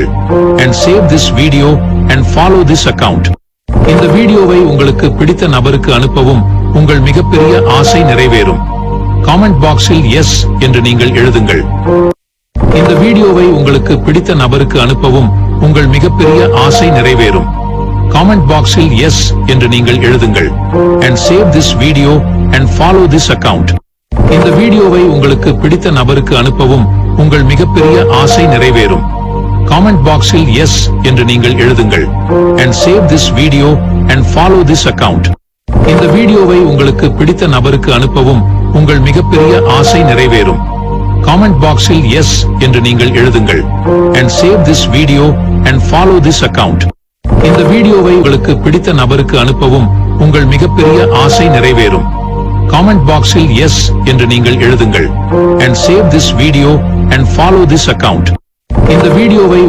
எழுதுங்கள் and save this video and follow this account. இந்த வீடியோவை உங்களுக்கு பிடித்த நபருக்கு அனுப்பவும் உங்கள் மிகப்பெரிய ஆசை நிறைவேறும். காமெண்ட் பாக்ஸில் எஸ் என்று நீங்கள் எழுதுங்கள். இந்த வீடியோவை உங்களுக்கு பிடித்த நபருக்கு அனுப்பவும் உங்கள் மிகப்பெரிய ஆசை நிறைவேறும். காமெண்ட் பாக்ஸில் எஸ் என்று நீங்கள் எழுதுங்கள் and save this video and follow this account. இந்த வீடியோவை உங்களுக்கு பிடித்த நபருக்கு அனுப்பவும் உங்கள் மிகப்பெரிய ஆசை நிறைவேறும். காமெண்ட் பாக்ஸில் எஸ் என்று நீங்கள் எழுதுங்கள் and save this video and follow this account. இந்த வீடியோவை உங்களுக்கு பிடித்த நபருக்கு அனுப்பவும் உங்கள் மிகப்பெரிய ஆசை நிறைவேறும். காமெண்ட் பாக்ஸில் எஸ் என்று நீங்கள் எழுதுங்கள் and save this video and follow this account. இந்த வீடியோவை உங்களுக்கு பிடித்த நபருக்கு அனுப்பவும் உங்கள் மிகப்பெரிய ஆசை நிறைவேறும். காமெண்ட் பாக்ஸில் எஸ் என்று நீங்கள் எழுதுங்கள் and save this video and follow this account. இந்த வீடியோவை